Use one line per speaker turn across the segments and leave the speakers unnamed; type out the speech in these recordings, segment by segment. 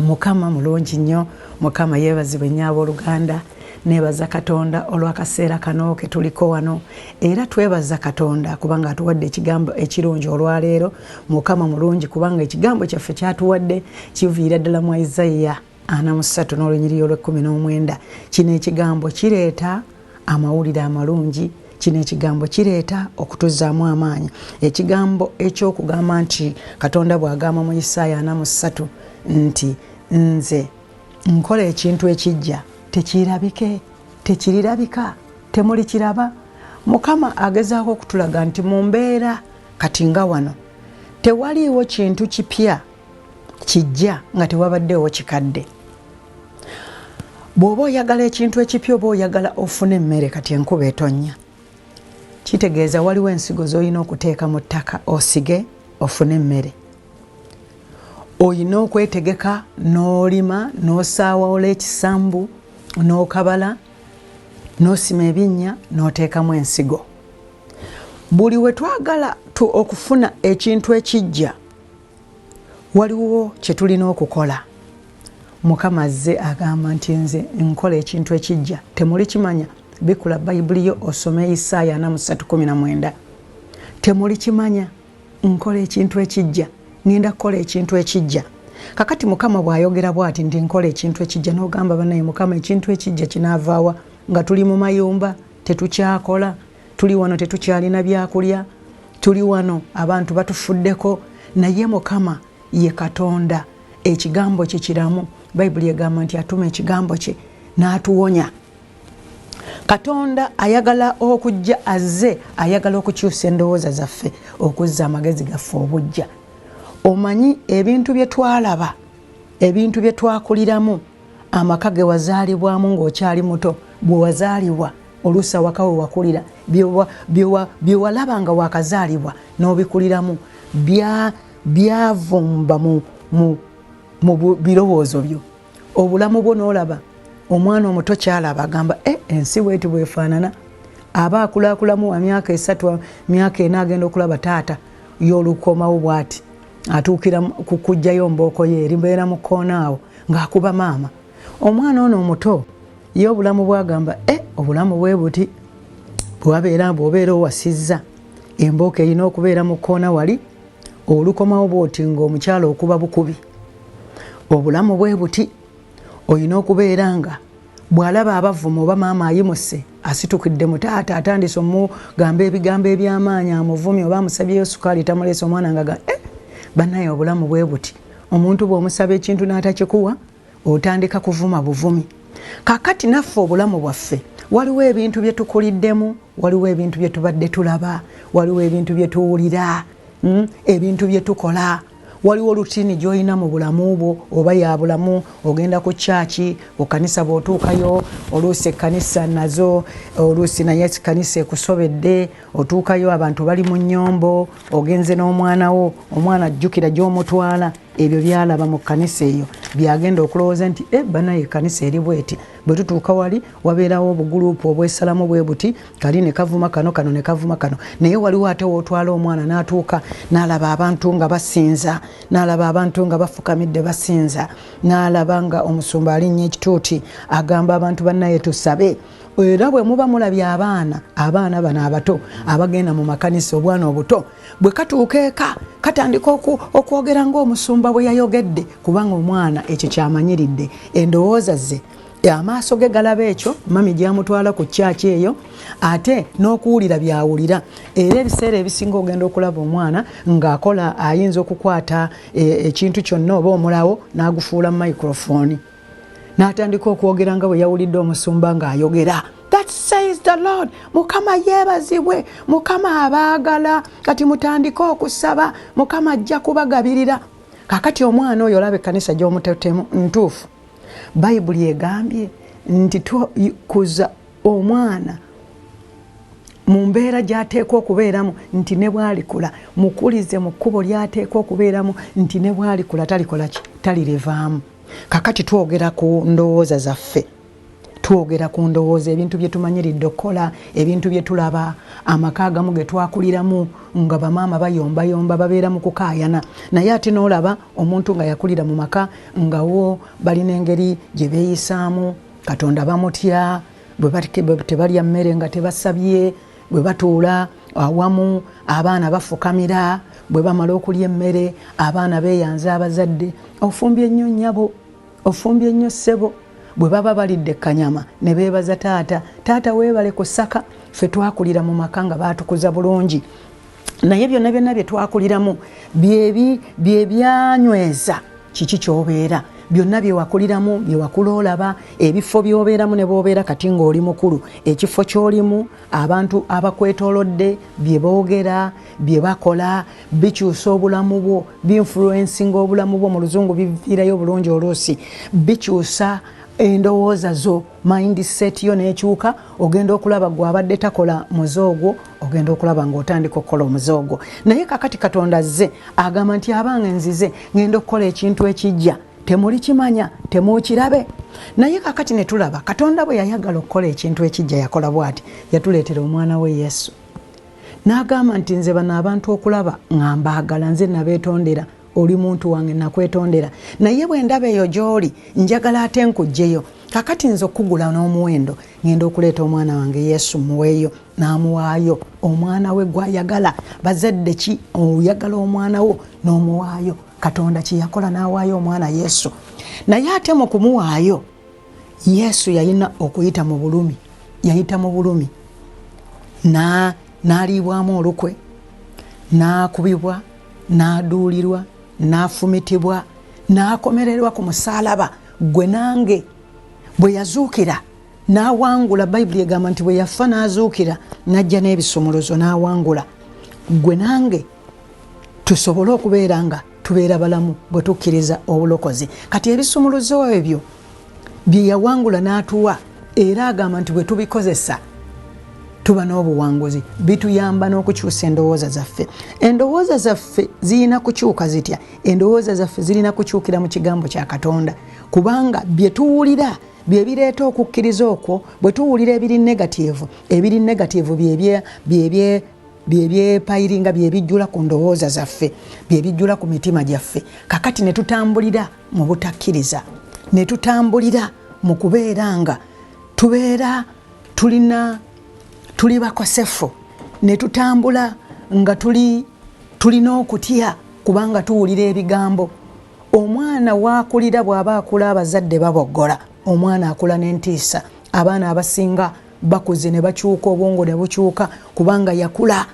Mukama mulungi nnyo, Mukama yeebazibwe nnyo abooluganda. Nebaza Katonda olw'akaseera kano ke tuliko wano, era twebaza Katonda kubanga atuwadde ekigambo ekirungi olwaleero. Mukama mulungi kubanga ekigambo kyaffe kyatuwadde kiviira ddala mu Isaiah 43 n'olunyiriri olw'19. Kino ekigambo kireeta amawulire amalungi, kino ekigambo kireeta okutuzaamu amaanyi. Ekigambo eky'okugamba nti Katonda bw'agamba mu Isaiah 43 nti nze nkola ekintu ekijja tekirabike, tekirirabika, temuli kiraba. Mukama agezaako okutulaga nti mu mbeera kati nga wano tewaliiwo kintu kipya kijja nga tewabaddewo kikadde. Bw'oba oyagala ekintu ekipya oba oyagala ofune emmere kati enkuba etonnya, kitegeeza waliwo ensigo z'olina okuteeka mu ttaka osige ofune emmere. Oyina okwetegeka n'olima n'osaawaola ekisambu n'okabala n'osima ebinnya n'oteekamu ensigo. Buli we twagala okufuna ekintu ekijja waliwo kye tulina okukola. Mukama azze agamba nti nze nkola ekintu ekijja, temuli kimanya? Bikula Bayibuli yo osome Isaiah 43:19. Temuli kimanya? Nkola ekintu ekijja, ngenda kukola ekintu ekijja. Kakati Mukama bw'ayogera bw'ati ndi nkola ekintu ekijja, n'ogamba bannaye Mukama ekintu ekijja kinaavaawa nga tuli mu mayumba tetukyakola, tuli wano tetukyalina byakulya, tuli wano abantu batufuddeko, naye Mukama ye Katonda, ekigambo kye kiramu. Bayibuli egamba nti atuma ekigambo kye n'atuwonya. Katonda ayagala okujja azze, ayagala okukyusa endowooza zaffe, okuzza amagezi gaffe obujja. Omanyi ebintu bye twalaba, ebintu bye twakuliramu, amaka ge wazaalibwamu ng'okyali muto, bwe wazaalibwa oluusi awaka we wakulira, bye walaba nga wakazaalibwa n'obikuliramu, byavumba mu birowoozo byo. Obulamu bwo n'olaba omwana omuto kyalaba agamba ensi bweti bwefaanana. Aba akulaakulamu wa myaka 3 myaka 4 agenda okulaba taata y'olukomawo bw'ati, atuukira kukujjayo mbooko ye erimbeera mu kkoona awo ng'akuba maama. Omwana ono omuto ye obulamu bwagamba obulamu bwe buti bw'obeera owasizza, embooko erina okubeera mu kkoona wali, olukomawo bw'oti ng'omukyala okuba bukubi. Obulamu bwe buti olina okubeera nga bw'alaba abavumu oba maama ayimuse asitukidde mu taata atandise omugamba ebigambo eby'amaanyi amuvumye oba amusabyeyo sukaali tamuleese, omwana nga bannaye obulamu bwe buti. Omuntu bw'omusaba ekintu n'atakikuwa otandika kuvuma buvumi. Kakati naffe obulamu bwaffe waliwo ebintu bye tukuliddemu, waliwo ebintu bye tubadde tulaba, waliwo ebintu bye tuwulira, ebintu bye tukola. Waliwo rutini gy'olina mu bulamu bwo, oba ya bulamu, ogenda ku kyaki, okanisa bw'otuukayo, oluusi ekkanisa nazo, oluusi naye ekkanisa ekusobedde, otuukayo abantu bali mu nnyombo, ogenze n'omwana wo, omwana ajjukira gy'omutwala, ebyo byalaba mu kkanisa eyo byagenda okulowooza nti bannaye ekkanisa eri bweti. Bwe tutuuka wali wabeerawo obugulupu obwesalamu bwe buti, kali ne kavuma kano ne kavuma kano. Naye waliwo ate wootwala omwana n'atuuka n'alaba abantu nga basinza, n'alaba abantu nga bafukamidde basinza, n'alaba nga omusumba alinnya ekituuti agamba abantu bannaye tusabe. Era bwe muba mulabye abaana bano abato abagenda mu makanisa, obwana obuto bwe katuuka eka katandika okwogera ng'omusumba bwe yayogedde, kubanga omwana ekyo kyamanyiridde. Endowooza ze amaaso ge galaba ekyo mami gyamutwala ku kyaki eyo, ate n'okuwulira byawulira. Era ebiseera ebisinga ogenda okulaba omwana ng'akola, ayinza okukwata ekintu kyonna oba omulawo n'agufuula mu microphone n'atandika okwogera nga bwe yawulidde omusumba ng'ayogera. That says the Lord. Mukama yeebazibwe, Mukama abaagala. Kati mutandika okusaba, Mukama ajja kubagabirira. Kakati omwana oyo olaba ekkanisa gy'omutetemu ntuufu. Bayibuli egambye nti kuza omwana mu mbeera gy'ateekwa okubeeramu nti ne bw'alikula, mukulize mu kkubo ly'ateekwa okubeeramu nti ne bw'alikula talikola ki? Talirivaamu. Kakati twogera ku ndowooza zaffe. twogera ku ndowooza ebintu bye tumanyiridde okukola ebintu bye tulaba amaka agamu ge twakuliramu nga bamaama bayombayomba babeera mu kukaayana naye ate n'olaba omuntu nga yakulira mu maka nga wo balina engeri gye beeyisaamu Katonda bamutya bwe tebalya mmere nga tebasabye bwe batuula awamu abaana bafukamira bwe bamala okulya emmere abaana beeyanza abazadde ofumbye nnyo nnyabo ofumbye nnyo ssebo bwe baba balidde kanyama ne beebaza taata weebale ku ssaka ffe twakulira mu maka nga baatukuza bulungi naye byonna byonna bye twakuliramu bye byanyweza kiki kyobeera byonna bye wakuliramu bye wakula olaba ebifo by'obeeramu ne bw'obeera kati ng'oli mukulu ekifo ky'olimu abantu abakwetoolodde bye boogera bye bakola bikyusa obulamu bwo binfluensinga obulamu bwo mu luzungu biviirayo bulungi oluusi bikyusa endowooza zo mindset yo n'ekyuka ogenda okulaba gwe abadde takola muzoogo ogenda okulaba ng'otandika okukola omuzoogo naye kakati Katonda azze agamba nti abange nzize ngenda okukola ekintu ekijja temuli kimanya temukirabe naye kakati ne tulaba Katonda bwe yayagala okukola ekintu ekijja yakola bw'ati yatuleetera omwana we Yesu n'agamba nti nze bano abantu okulaba nga mbaagala nze nabeetondera oli muntu wange nakwetondera naye bwe ndaba eyo gy'oli njagala ate nkugjeyo kakati nze okugula n'omuwendo ngenda okuleeta omwana wange Yesu muweeyo n'amuwaayo omwana we gw'ayagala bazadde ki oyagala omwana wo n'omuwaayo Katonda kye yakola n'awaayo omwana Yesu naye ate mu kumuwaayo Yesu yalina okuyita mu bulumi yayita mu bulumi n'aliibwamu olukwe n'akubibwa n'aduulirwa n'afumitibwa n'akomererwa ku musaalaba gwe nange bwe yazuukira n'awangula Bayibuli egamba nti bwe yafa n'azuukira n'ajja n'ebisumuluzo n'awangula gwe nange tusobole okubeera nga tubeera balamu bwe tukkiriza obulokozi kati ebisumuluzo ebyo bye yawangula n'atuwa era agamba nti bwe tubikozesa tuba n'obuwanguzi bituyamba n'okukyusa endowooza zaffe zirina kukyuka zitya endowooza zaffe zirina kukyukira mu kigambo kya Katonda kubanga bye tuwulira bye bireeta okukkiriza okwo bwe tuwulira ebiri negativu byebyepayiringa byebijjula ku ndowooza zaffe byebijjula ku mitima gyaffe kakati ne tutambulira mu butakkiriza ne tutambulira mu kubeera nga tubeera tuli bakosefu ne tutambula nga tulina okutya kubanga tuwulira ebigambo omwana waakulira bw'aba akula abazadde baboggola omwana akula n'entiisa abaana abasinga bakuze ne bakyuka obwongo ne bukyuka kubanga yakula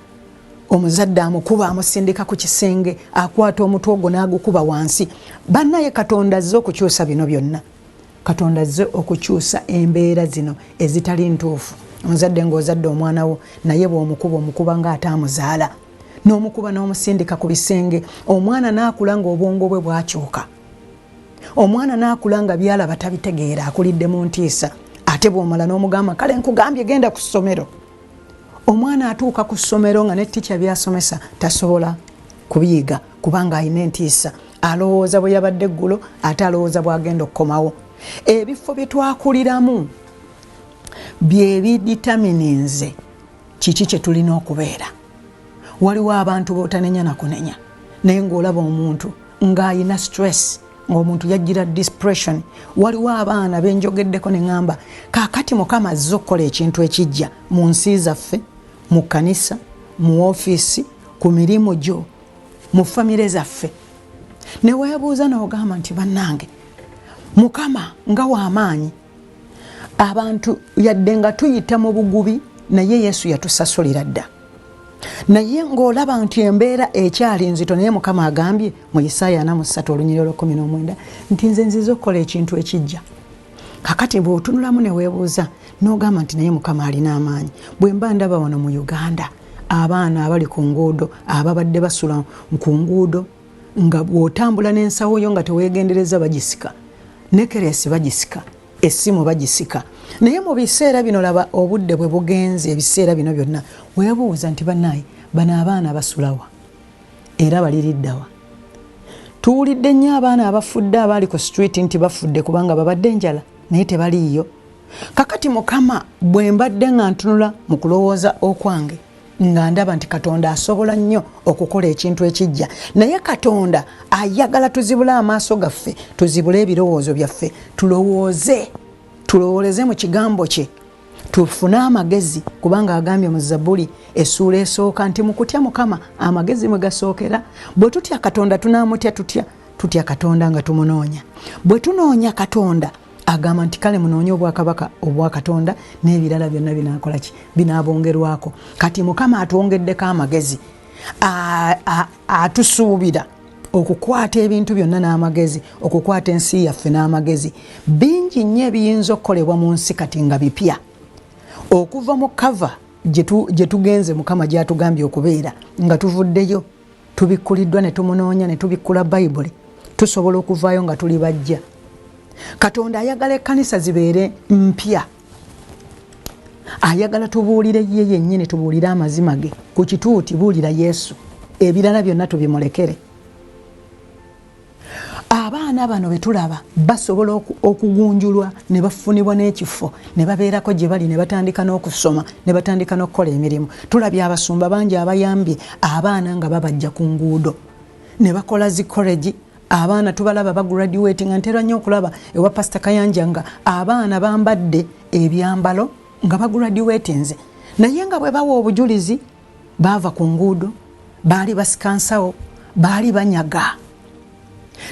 omuzadde amukuba amusindika ku kisenge akwata omutwe ogwo n'agukuba wansi bannaye Katonda azze okukyusa bino byonna Katonda azze okukyusa embeera zino ezitali ntuufu omuzadde ng'ozadde omwana wo naye bw'omukuba ng'ataamuzaala n'omukuba n'omusindika ku bisenge omwana n'akula ng'obwongo bwe bwakyuka omwana n'akula nga byalaba tabitegeera akulidde mu ntiisa ate bw'omala n'omugamba kale nkugambye genda ku ssomero omwana atuuka ku ssomero nga ne ttica byasomesa tasobola kubiyiga kubanga alina entiisa alowooza bwe yabadde eggulo ate alowooza bw'agenda okukomawo ebifo bye twakuliramu byebiditamininze kiki kye tulina okubeera waliwo abantu b'otanenya na kunenya naye ng'olaba omuntu ng'ayina stress ng'omuntu yajjira depression waliwo abaana benjogeddeko ne ŋŋamba kaakati Mukama azze okukola ekintu ekijja mu nsi zaffe mu kkanisa mu ofiisi ku mirimu gyo mu famire zaffe ne weebuuza n'ogamba nti bannange Mukama nga w'amaanyi abantu yadde nga tuyita mu bugubi naye Yesu yatusasulira dda naye ng'olaba nti embeera ekyali nzito naye Mukama agambye mu Isaaya 43:19 nti nze nzize okukola ekintu ekijja kakati bw'otunulamu ne weebuuza n'ogamba nti naye Mukama alina amaanyi bwe mba ndaba wano mu Uganda abaana abali ku nguudo ababadde basula ku nguudo nga bw'otambula n'ensawo yo nga teweegendereza bagisika nekeresi bagisika essimu bagisika naye mu biseera bino laba obudde bwe bugenze ebiseera bino byonna weebuuza nti bannaye bano abaana basulawa era baliriddawa tuwulidde nnyo abaana abafudde abali ku street nti bafudde kubanga babadde enjala naye tebaliiyo kakati Mukama bwe mbadde nga ntunula mu kulowooza okwange nga ndaba nti Katonda asobola nnyo okukola ekintu ekijja, naye Katonda ayagala tuzibule amaaso gaffe, tuzibule ebirowoozo byaffe, tulowooleze mu kigambo kye, tufune amagezi, kubanga agambye mu Zabbuli essuula esooka nti mu kutya Mukama amagezi mwe gasookera. Bwe tutya Katonda tunaamutya tutya Katonda nga tumunoonya. Bwe tunoonya Katonda agamba nti kale munoonye obwakabaka obwa Katonda n'ebirala byonna binaakola ki, binaabongerwako. Kati Mukama atwongeddeko amagezi, atusuubira okukwata ebintu byonna n'amagezi, okukwata ensi yaffe n'amagezi. Bingi nnyo ebiyinza okukolebwa mu nsi kati nga bipya, okuva mu kava gye tugenze Mukama gy'atugambye okubeera nga tuvuddeyo, tubikkuliddwa ne tumunoonya ne tubikkula Bayibuli, tusobola okuvaayo nga tuli bajja. Katonda ayagala ekkanisa zibeere mpya, ayagala tubuulire ye yennyini, tubuulire amazima ge ku kituuti, buulira Yesu, ebirala byonna tubimulekere. Abaana bano betulaba basobola okugunjulwa ne bafunibwa n'ekifo ne babeerako gye bali ne batandika n'okusoma ne batandika n'okukola emirimu. Tulabye abasumba bangi abayambye abaana nga babajja ku nguudo ne bakola zi college. Abaana tubalaba bagraduate nga ntera nnyo okulaba ewa Pastor Kayanja nga abaana bambadde ebyambalo nga bagraduate nze, naye nga bwe bawa obujulizi baava ku nguudo, baali basikansawo, baali banyaga.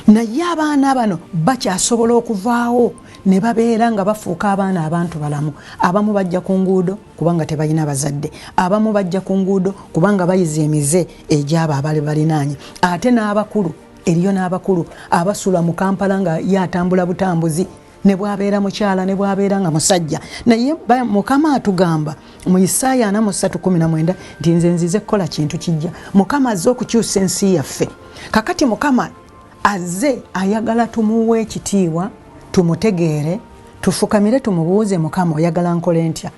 Naye abaana bano bakyasobola okuvaawo ne babeera nga bafuuka abaana abantu balamu. Abamu bajja ku nguudo kubanga tebalina bazadde, abamu bajja ku nguudo kubanga bayize emize egy'abo abali balinaanye, ate n'abakulu eriyo n'abakulu abasula mu Kampala nga yatambula butambuzi, ne bwabeera mukyala ne bwabeera nga musajja. Naye Mukama atugamba mu Isaaya 43:19 nti nze nzize kukola kintu kijja. Mukama azze okukyusa ensi yaffe. Kakati Mukama azze ayagala tumuwe ekitiibwa, tumutegeere, tufukamire tumubuuze, Mukama oyagala nkole ntya?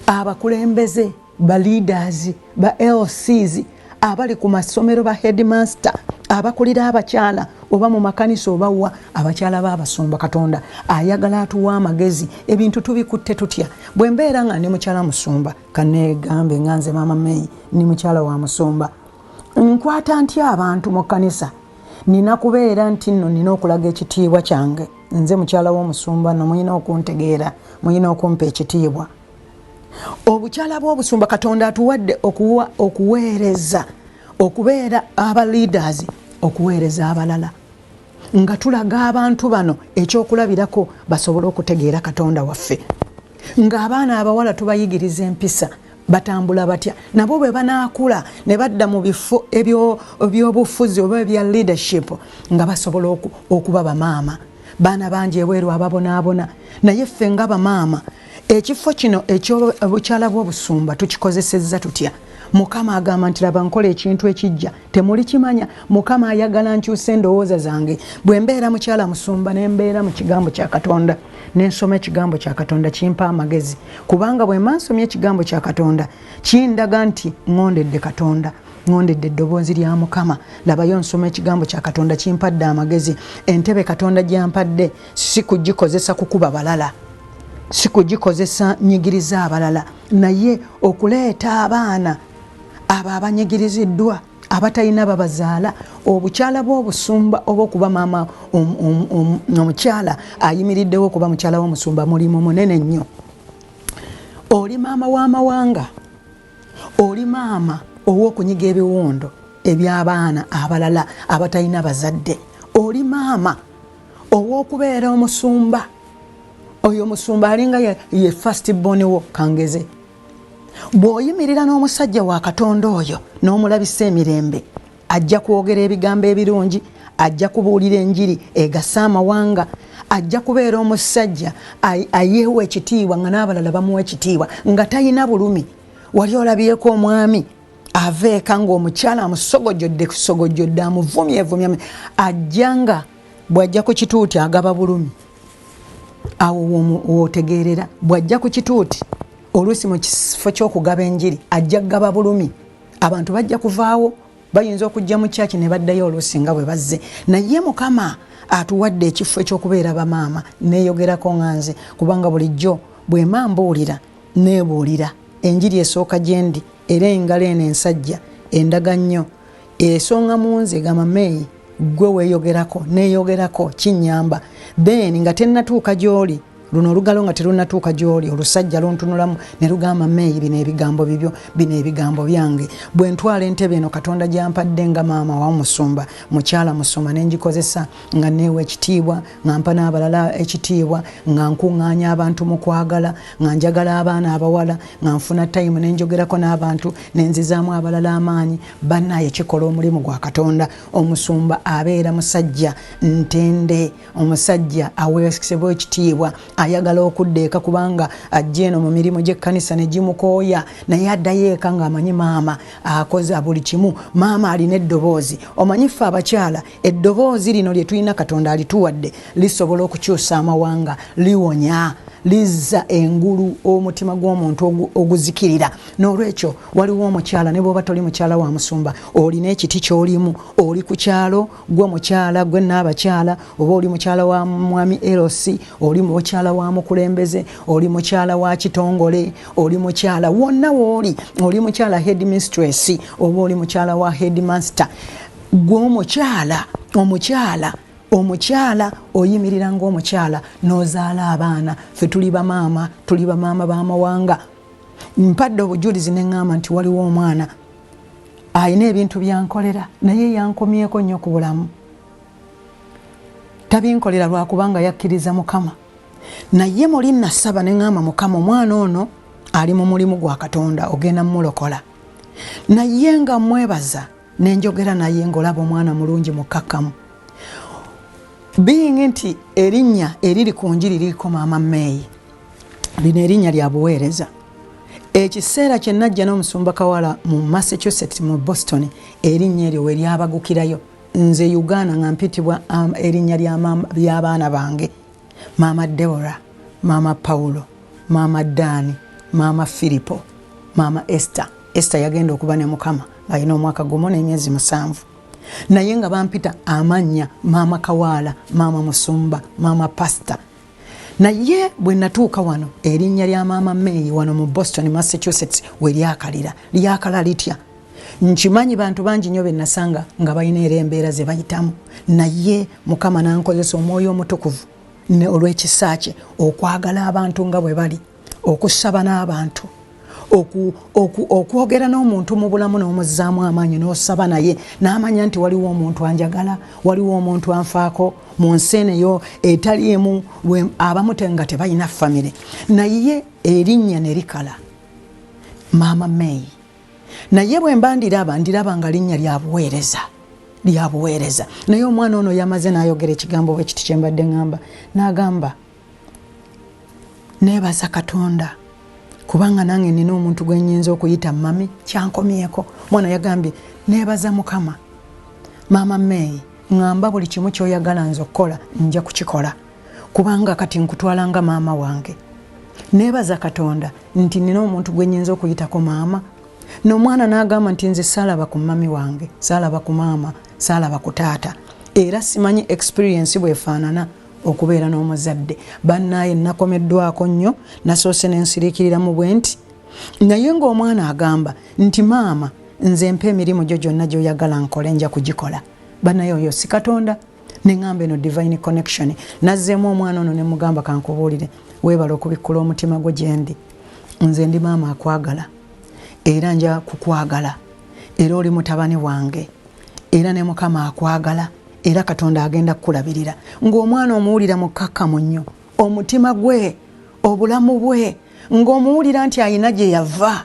Abakulembeze, ba leaders, ba LCs, abali ku masomero, ba headmaster, abakulira abakyala oba mu makanisa oba wa abakyala b'abasumba, Katonda ayagala atuwa amagezi, ebintu tubikutte tutya. Bwe mbeera nga ndi mukyala musumba, kaneegambe nga nze Mama May ni mukyala wa musumba, nkwata ntya abantu mu kanisa? Nina kubeera nti nno nina okulaga ekitiibwa kyange, nze mukyala w'omusumba no muyina okuntegeera, muyina okumpa ekitiibwa. Obukyala bw'obusumba Katonda atuwadde okuweereza, okubeera aba leaders, okuweereza abalala nga tulaga abantu bano ekyokulabirako basobole okutegeera Katonda waffe. Ng'abaana abawala tubayigiriza empisa, batambula batya, nabo bwe banaakula ne badda mu bifo eby'obufuzi oba ebya leadership nga basobola okuba bamaama. Baana bangi ebweru ababonaabona, naye ffe nga bamaama ekifo kino eky'obukyala bw'obusumba tukikozesezza tutya? Mukama agamba nti laba nkola ekintu ekijja, temuli kimanya. Mukama ayagala nkyuse endowooza zange. Bwe mbeera mukyala musumba ne mbeera mu kigambo kya Katonda, n'ensoma ekigambo kya Katonda kimpa amagezi, kubanga bwe nsomye ekigambo kya Katonda kindaga nti ngondedde Katonda, ngondedde eddoboozi lya Mukama. Labayo nsoma ekigambo kya Katonda kimpadde amagezi. Entebe Katonda gyampadde si kugikozesa kukuba balala, si kugikozesa nyigiriza abalala, naye okuleeta abaana abo abanyigiriziddwa abatalina babazaala. Obukyala bw'obusumba oba okuba maama omukyala ayimiriddewo okuba mukyala w'omusumba mulimu munene nnyo. Oli maama w'amawanga, oli maama ow'okunyiga ebiwondo eby'abaana abalala abatalina bazadde, oli maama ow'okubeera omusumba. Oyo omusumba alinga ye first born wo kangeze. Bw'oyimirira n'omusajja wa Katonda oyo n'omulabisa emirembe, ajja kwogera ebigambo ebirungi, ajja kubuulira enjiri egasa amawanga, ajja kubeera omusajja ayeewa ekitiibwa nga n'abalala bamuwa ekitiibwa nga talina bulumi. Wali olabyeko omwami ava eka ng'omukyala amusogojjodde kusogojjodde, amuvumyevumya, ajja nga bw'ajja ku kituuti agaba bulumi. Awo wootegeerera bw'ajja ku kituuti oluusi mu kifo ky'okugaba enjiri ajja gaba bulumi. Abantu bajja kuvaawo, bayinza okujja mu kyaki ne baddayo oluusi nga bwe bazze, naye Mukama atuwadde ekifo ekyokubeera bamaama neeyogerako nganze kubanga bulijjo bwe mambuulira neebuulira enjiri esooka gyendi era engalo eno ensajja endaga nnyo esonga munze gama May gwe weeyogerako neeyogerako kinyamba then nga tennatuuka gy'oli luno olugalo nga terunatuuka gy'oli olusajja luntunulamu ne lugamba May bino ebigambo bibyo bino ebigambo byange bwe ntwala entebe eno Katonda gyampadde nga maama wa Musumba mukyala Musumba ne ngikozesa nga neewa ekitiibwa nga mpa n'abalala ekitiibwa nga nkuŋŋaanya abantu mu kwagala nga njagala abaana abawala nga nfuna time ne njogerako n'abantu ne nzizaamu abalala amaanyi bannaye kikola omulimu gwa Katonda. Omusumba abeera musajja ntende, omusajja aweesebwa ekitiibwa, ayagala okudda eka kubanga ajja eno mu mirimu gy'ekkanisa ne gimukooya naye addayo eka ng'amanyi maama akoze buli kimu. Maama alina eddoboozi. Omanyi ffe abakyala eddoboozi lino lye tulina Katonda alituwadde lisobola okukyusa amawanga, liwonya, lizza engulu omutima gw'omuntu oguzikirira. N'olwekyo waliwo omukyala ne bw'oba toli mukyala wa Musumba olina ekiti ky'olimu, oli ku kyalo gwe mukyala gwe n'abakyala, oba oli mukyala wa mwami Erosi, oli mukyala wa mukulembeze, oli mukyala wa kitongole, oli mukyala wonna wooli, oli mukyala headmistress oba oli mukyala wa headmaster, gwe omukyala oyimirira ng'omukyala n'ozaala abaana. Ffe tuli bamaama b'amawanga. Mpadde obujulizi ne ŋŋamba nti waliwo omwana ayina ebintu byankolera naye yankomyeko nnyo ku bulamu. Tabinkolera lwakubanga yakkiriza Mukama, naye muli nasaba ne ŋŋamba Mukama omwana ono ali mu mulimu gwa Katonda ogenda mmulokola. Naye nga mwebaza ne njogera naye ng'olaba omwana mulungi mukkakkamu. Being nti erinnya eriri ku njiri liriko maama May, lino erinnya lya buweereza. Ekiseera kye najja n'omusumba Kawala mu Massachusetts mu Boston, erinnya eryo we lyabagukirayo. Nze Uganda nga mpitibwa erinnya ly'abaana bange, maama Deborah, maama Paulo, maama Dani, maama Filipo, maama Esther. Esther yagenda okuba ne Mukama ng'alina omwaka gumu n'emyezi 7. Naye nga bampita amannya maama Kawala, maama Musumba, maama Pastor. Naye bwe natuuka wano erinnya lya maama May wano mu Boston, Massachusetts we lyakala litya. Nkimanyi bantu bangi nnyo be nasanga nga balina era embeera ze bayitamu, naye Mukama n'ankozesa Omwoyo Omutukuvu olw'ekisa kye okwagala abantu nga bwe bali, okusaba n'abantu, okwogera n'omuntu mu bulamu n'omuzzaamu amaanyi n'osaba naye n'amanya nti waliwo omuntu anjagala, waliwo omuntu anfaako mu nsi eyo etaliimu abamu nga tebalina famire. Naye erinnya ne likala maama May. Naye bwe mba ndiraba nga linnya lya buweereza. Naye omwana ono yamaze n'ayogera ekigambo bwe kiti kye mbadde ŋŋamba, n'agamba neebaza Katonda kubanga nange nina omuntu gwe nnyinza okuyita mami kyankomyeko. Mwana yagambye neebaza Mukama, maama May ŋŋamba buli kimu ky'oyagala nze okukola nja kukikola kubanga kati nkutwala nga maama wange. Neebaza Katonda nti nina omuntu gwe nnyinza okuyitako maama. N'omwana n'agamba nti nze saalaba ku mami wange, saalaba ku maama, saalaba ku taata, era simanyi experience bwefaanana okubeera n'omuzadde. Bannaye nakomeddwako nnyo, nasoose n'ensiriikirira mu bwe nti naye ng'omwana agamba nti maama nze mpa emirimu gyo gyonna gy'oyagala nkole nja kugikola. Bannaye oyo si Katonda. Ne ŋŋamba eno divine connection. Nazzeemu omwana ono ne mugamba kankubuulire, weebala okubikkula omutima gwo gye ndi. Nze ndi maama akwagala era nja kukwagala, era oli mutabani wange, era ne Mukama akwagala, era Katonda agenda kukulabirira. Ng'omwana omuwulira mukkakkamu nnyo, omutima gwe, obulamu bwe, ng'omuwulira nti ayina gye yava.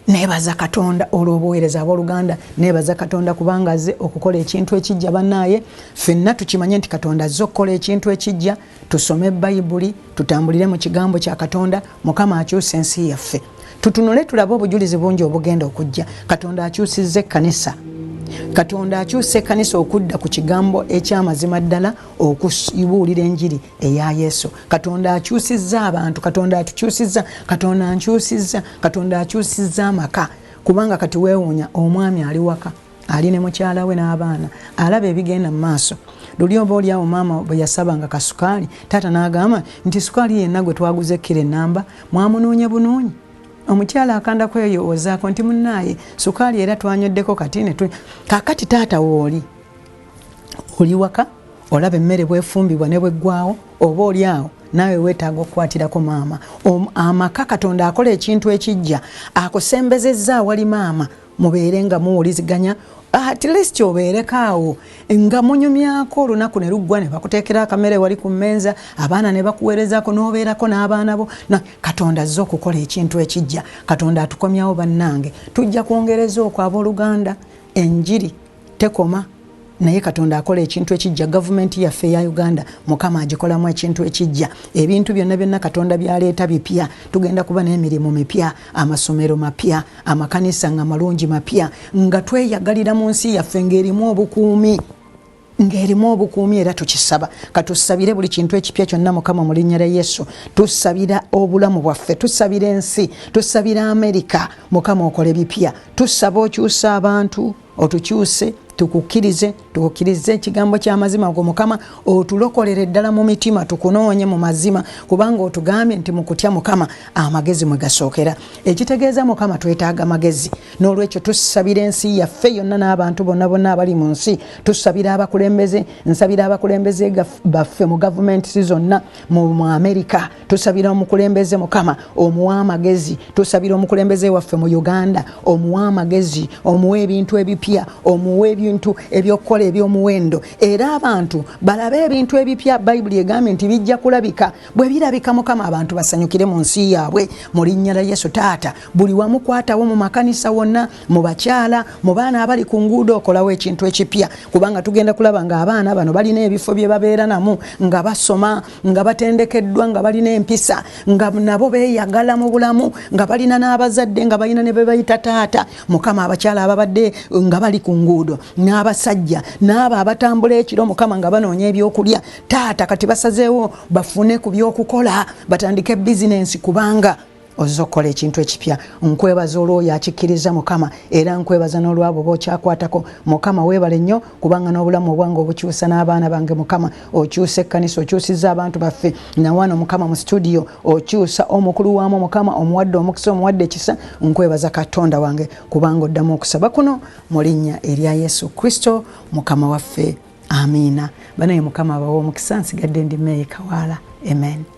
Neebaza Katonda olw'obuweereza abooluganda, neebaza Katonda kubanga azze okukola ekintu ekijja. Bannaye ffenna tukimanye nti Katonda azze okukola ekintu ekijja. Tusome Bayibuli, tutambulire mu kigambo kya Katonda, Mukama akyusa ensi yaffe. Tutunule tulabe obujulizi bungi obugenda okujja. Katonda akyusizza ekkanisa. Katonda akyusa ekkanisa okudda ku kigambo eky'amazima ddala, okubuulira enjiri eya Yesu. Katonda akyusizza abantu, Katonda atukyusizza, Katonda ankyusizza, Katonda akyusizza amaka. Kubanga kati weewuunya omwami ali waka ali ne mukyala we n'abaana alaba ebigenda mu maaso. Luli oba oliawo maama bwe yasabanga kasukaali taata n'agamba nti sukaali yenna gwe twaguze kiro ennamba mwamunoonye bunoonyi. Omukyala akanda kweyowoozaako nti munnaaye sukaali era twanyoddeko kati kakati taata wooli oli waka olaba emmere bwefumbibwa ne bweggwawo oba oli awo naawe weetaaga okukwatirako maama. Amaka Katonda akola ekintu ekijja akusembezezza awali maama mubeere nga muwuliziganya at least obeerekaawo nga munyumyako olunaku ne luggwa ne bakuteekera akamere wali ku mmeeza abaana ne bakuweerezaako n'obeerako n'abaana bo. Katonda azze okukola ekintu ekijja. Katonda atukomyawo bannange. Tujja kwongereza okw'abooluganda. Enjiri tekoma naye Katonda akola ekintu ekijja. Gavumenti yaffe ya Uganda Mukama agikolamu ekintu ekijja. Ebintu byonna byonna Katonda byaleeta bipya. Tugenda kuba n'emirimu mipya, amasomero mapya, amakanisa nga malungi mapya, nga tweyagalira mu nsi yaffe ng'erimu obukuumi. Era tukisaba katusabire buli kintu ekipya kyonna Mukama mu linnya lya Yesu. Tusabira obulamu bwaffe, tusabira ensi, tusabira Amerika Mukama okole bipya. Tusaba okyusa abantu, otukyuse, tukukirize ekigambo ky'amazima go Mukama otulokolere ddala mu mitima, tukunoonye mu mazima kubanga otugambye nti mu kutya Mukama amagezi mwe gasookera. Ekitegeeza Mukama twetaaga magezi. N'olwekyo tusabira ensi yaffe yonna n'abantu bonna abali mu nsi. Tusabira abakulembeze, nsabira abakulembeze baffe mu gavumenti zonna mu Amerika. Tusabira omukulembeze Mukama omuwa amagezi. Tusabira omukulembeze waffe mu Uganda omuwa amagezi, omuwa ebintu ebipya, omuwa ebintu ebyokukola ebyomuwendo, era abantu balabe ebintu ebipya. Bayibuli egambye nti bijja kulabika. Bwe birabika Mukama abantu basanyukire mu nsi yaabwe mu linnya lya Yesu. Taata buli wamu kwatawo mu makanisa wonna, mu bakyala, mu baana abali ku nguudo okolawo ekintu ekipya kubanga tugenda kulaba nga abaana bano balina ebifo bye babeera namu nga basoma, nga batendekeddwa, nga balina empisa, nga nabo beeyagala mu bulamu, nga balina n'abazadde, nga balina ne be bayita taata. Mukama abakyala ababadde nga bali ku nguudo, n'abasajja n'abo abatambula ekiro Mukama nga banoonya ebyokulya, taata kati basazeewo bafune ku byokukola, batandike bizinensi kubanga ozze okukola ekintu ekipya. Nkwebaza olw'oyo akikkiriza Mukama, era nkwebaza n'olwabo b'okyakwatako Mukama. Weebale nnyo kubanga n'obulamu obwange obukyusa n'abaana bange Mukama. Okyusa ekkanisa, okyusizza abantu baffe nawano Mukama mu studio, okyusa omukulu waamu Mukama, omuwadde omukisa, omuwadde ekisa. Nkwebaza Katonda wange kubanga oddamu okusaba kuno mu linnya erya Yesu Kristo Mukama waffe. Amiina. Banaye Mukama abawa omukisa. Nsigadde ndi Mary Kawaala. Amen.